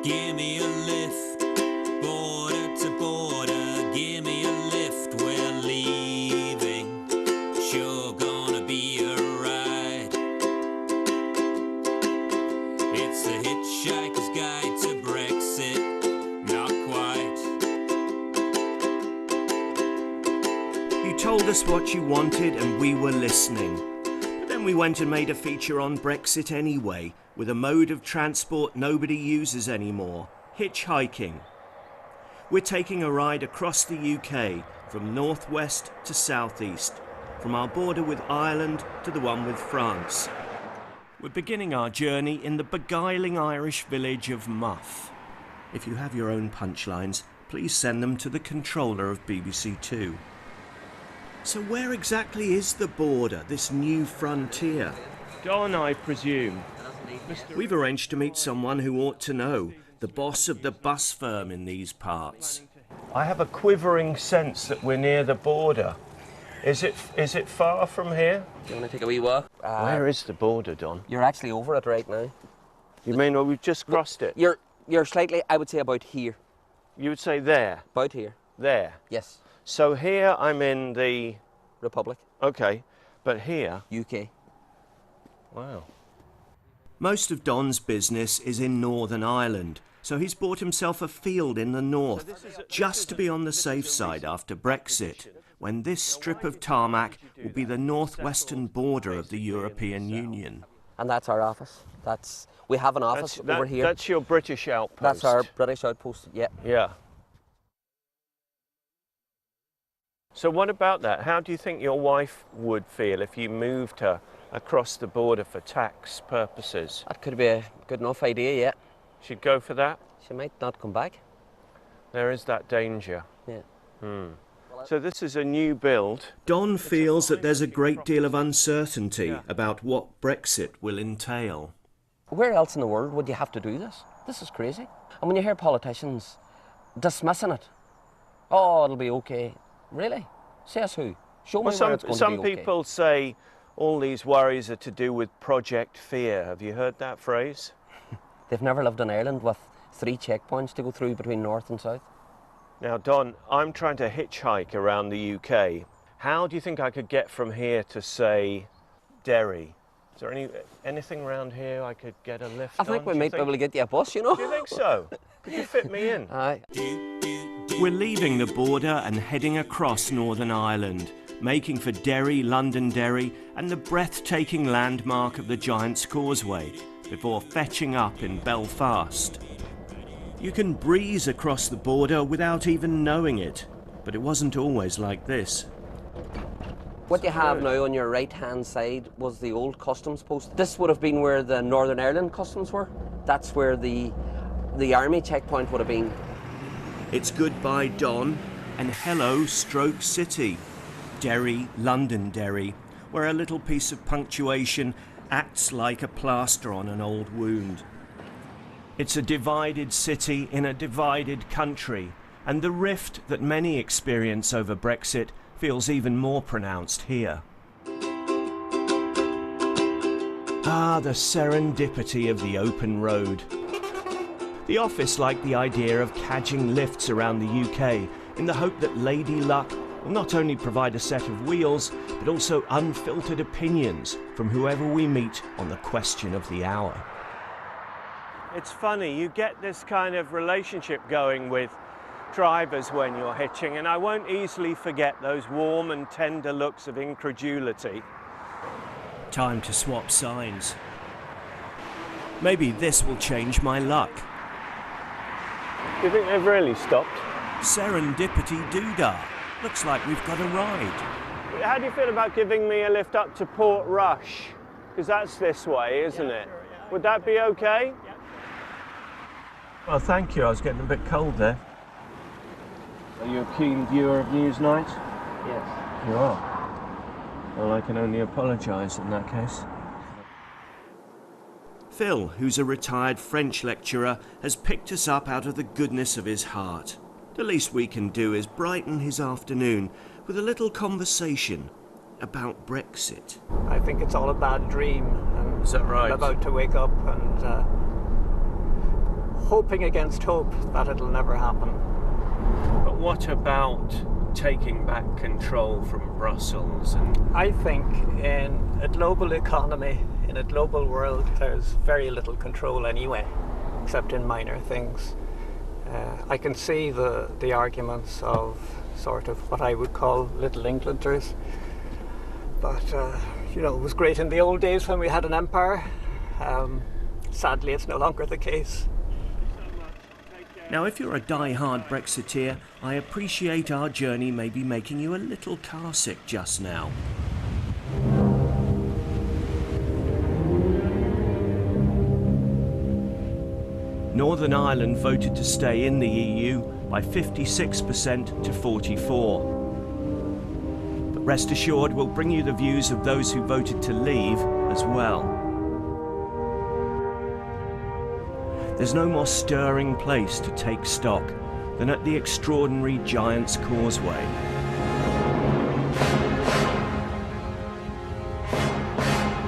Give me a lift, border to border, give me a lift, we're leaving, sure gonna be a ride. It's the Hitchhiker's Guide to Brexit, not quite. You told us what you wanted and we were listening. But then we went and made a feature on Brexit anyway, with a mode of transport nobody uses anymore, hitchhiking. We're taking a ride across the UK, from northwest to southeast, from our border with Ireland to the one with France. We're beginning our journey in the beguiling Irish village of Muff. If you have your own punchlines, please send them to the controller of BBC Two. So where exactly is the border, this new frontier? Don, I presume. We've arranged to meet someone who ought to know, the boss of the bus firm in these parts. I have a quivering sense that we're near the border. Is it far from here? Do you want to take a wee walk? Where is the border, Don? You're actually over it right now. You mean, well, we've just crossed it? You're slightly, I would say, about here. You would say there? About here. There? Yes. So here I'm in the... Republic. Okay, but here... UK. Wow. Most of Don's business is in Northern Ireland, so he's bought himself a field in the north, just to be on the safe side after Brexit, when this strip of tarmac will be the northwestern border of the European Union. And that's our office. We have an office over here. That's your British outpost. That's our British outpost, yeah. Yeah. So what about that? How do you think your wife would feel if you moved her across the border for tax purposes? That could be a good enough idea, yeah. She'd go for that? She might not come back. There is that danger. Yeah. So this is a new build. Don feels that there's a great deal of uncertainty about what Brexit will entail. Where else in the world would you have to do this? This is crazy. And when you hear politicians dismissing it, oh, it'll be okay. Really? Says who? Show me where it's going to be okay. Some people say all these worries are to do with Project Fear. Have you heard that phrase? They've never lived in Ireland with 3 checkpoints to go through between north and south. Now, Don, I'm trying to hitchhike around the UK. How do you think I could get from here to, say, Derry? Is there anything around here I could get a lift on? I think we might be able to get you a bus, you know. Do you think so? Could you fit me in? Aye. We're leaving the border and heading across Northern Ireland, making for Derry, Londonderry, and the breathtaking landmark of the Giant's Causeway, before fetching up in Belfast. You can breeze across the border without even knowing it, but it wasn't always like this. What you have now on your right-hand side was the old customs post. This would have been where the Northern Ireland customs were. That's where the army checkpoint would have been. It's goodbye Don and hello Stroke City, Derry, Londonderry, where a little piece of punctuation acts like a plaster on an old wound. It's a divided city in a divided country, and the rift that many experience over Brexit feels even more pronounced here. Ah, the serendipity of the open road. The office liked the idea of cadging lifts around the UK in the hope that Lady Luck will not only provide a set of wheels, but also unfiltered opinions from whoever we meet on the question of the hour. It's funny, you get this kind of relationship going with drivers when you're hitching, and I won't easily forget those warm and tender looks of incredulity. Time to swap signs. Maybe this will change my luck. Do you think they've really stopped? Serendipity doodah. Looks like we've got a ride. How do you feel about giving me a lift up to Port Rush? Because that's this way, isn't it? Sure, yeah. Would that be okay? Yeah. Well, thank you. I was getting a bit cold there. Are you a keen viewer of Newsnight? Yes. You are? Well, I can only apologise in that case. Phil, who's a retired French lecturer, has picked us up out of the goodness of his heart. The least we can do is brighten his afternoon with a little conversation about Brexit. I think it's all a bad dream. Is that right? I'm about to wake up and hoping against hope that it'll never happen. But what about taking back control from Brussels? And I think in a global economy, in a global world, there's very little control anyway, except in minor things. I can see the arguments of sort of what I would call Little Englanders. But, you know, it was great in the old days when we had an empire. Sadly, it's no longer the case. now, if you're a die-hard Brexiteer, I appreciate our journey may be making you a little carsick just now. Northern Ireland voted to stay in the EU by 56% to 44%. But rest assured, we'll bring you the views of those who voted to leave as well. There's no more stirring place to take stock than at the extraordinary Giant's Causeway.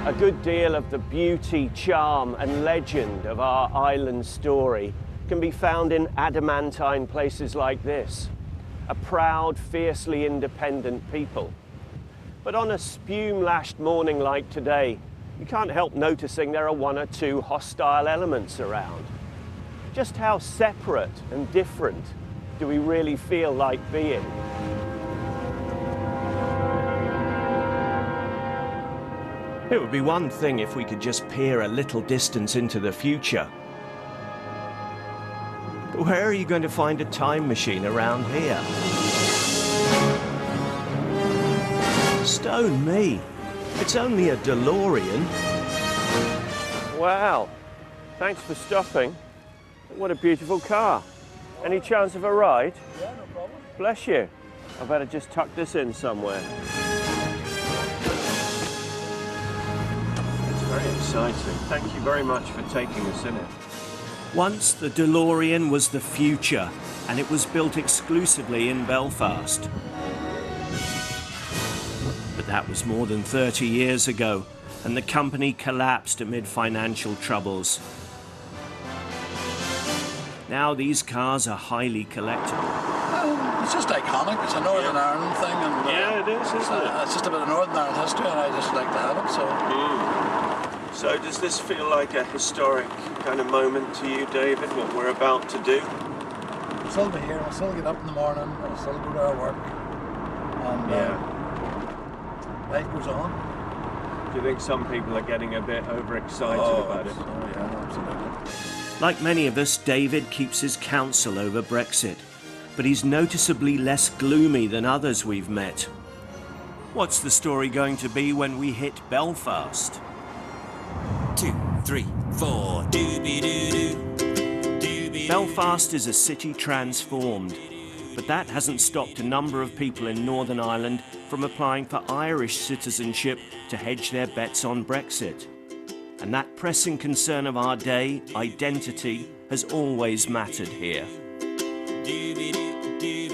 A good deal of the beauty, charm and legend of our island story can be found in adamantine places like this. A proud, fiercely independent people. But on a spume-lashed morning like today, you can't help noticing there are one or two hostile elements around. Just how separate and different do we really feel like being? It would be one thing if we could just peer a little distance into the future. But where are you going to find a time machine around here? Stone me! It's only a DeLorean. Wow! Thanks for stopping. What a beautiful car. Any chance of a ride? Yeah, no problem. Bless you. I better just tuck this in somewhere. Very exciting. Thank you very much for taking us in it. Once the DeLorean was the future, and it was built exclusively in Belfast. But that was more than 30 years ago, and the company collapsed amid financial troubles. Now these cars are highly collectible. It's just iconic. It's a Northern Ireland thing, and Yeah, it is, isn't it? It's just a bit of Northern Ireland history, and I just like to have it. So. So does this feel like a historic kind of moment to you, David, what we're about to do? I'll still be here. I'll still get up in the morning. I'll still go to our work, and life goes on. Do you think some people are getting a bit overexcited about it? Oh yeah, absolutely. Like many of us, David keeps his counsel over Brexit, but he's noticeably less gloomy than others we've met. What's the story going to be when we hit Belfast? 2, 3, 4, doobie-doo-doo, doobie-doo. Belfast is a city transformed, but that hasn't stopped a number of people in Northern Ireland from applying for Irish citizenship to hedge their bets on Brexit. And that pressing concern of our day, identity, has always mattered here.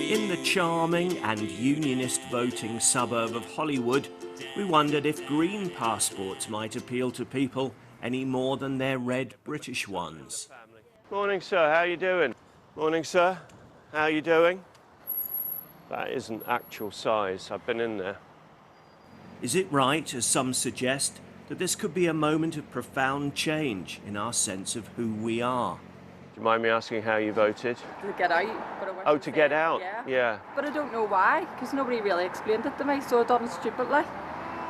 In the charming and unionist voting suburb of Hollywood, we wondered if green passports might appeal to people any more than their red British ones. Morning, sir. How are you doing? Morning, sir. How are you doing? That isn't actual size. I've been in there. Is it right, as some suggest, that this could be a moment of profound change in our sense of who we are? Do you mind me asking how you voted? To get out. Oh, to get out? Yeah. But I don't know why, because nobody really explained it to me, so I done it stupidly,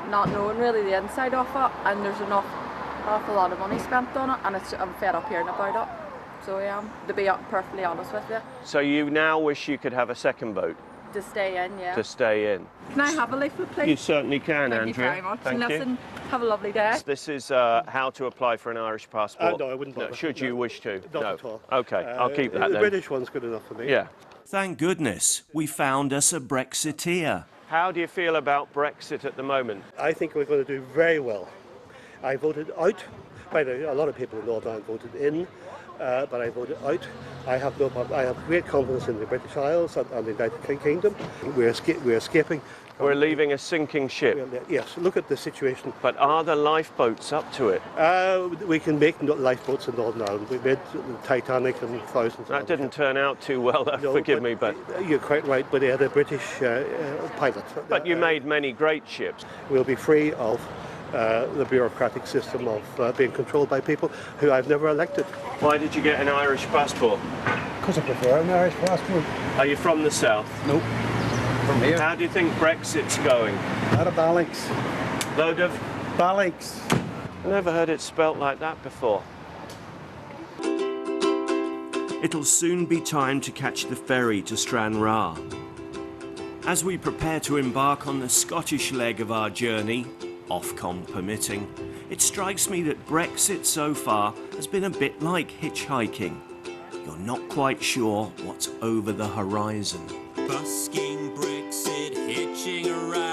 not knowing really the inside of it, and there's an awful lot of money spent on it, and I'm fed up hearing about it. So I am, to be perfectly honest with you. So you now wish you could have a second vote? To stay in, yeah. To stay in. Can I have a leaflet, please? You certainly can, Andrea. Andrea. Thank you very much. Thank and you. listen, have a lovely day. This is how to apply for an Irish passport. No, I wouldn't bother. No, should you wish to? Not no. at all. Okay, I'll keep that the then. British one's good enough for me. Yeah. Thank goodness we found us a Brexiteer. How do you feel about Brexit at the moment? I think we're going to do very well. I voted out. By the way, a lot of people in Northern Ireland voted in, but I voted out. I have no problem. I have great confidence in the British Isles and the United Kingdom. We're escaping We're leaving a sinking ship. Yes, look at the situation. But are the lifeboats up to it? We can make lifeboats in Northern Ireland. We made the Titanic and thousands. That didn't turn out too well, No, forgive me, but... You're quite right, but they had a British pilot. But you made many great ships. We'll be free of the bureaucratic system of being controlled by people who I've never elected. Why did you get an Irish passport? Because I prefer an Irish passport. Are you from the south? Nope. From here. How do you think Brexit's going? Out of Balix. Load of... Balix. I never heard it spelt like that before. It'll soon be time to catch the ferry to Stranraer. As we prepare to embark on the Scottish leg of our journey, Ofcom permitting, it strikes me that Brexit so far has been a bit like hitchhiking. You're not quite sure what's over the horizon. Busking Brexit, hitching a ride.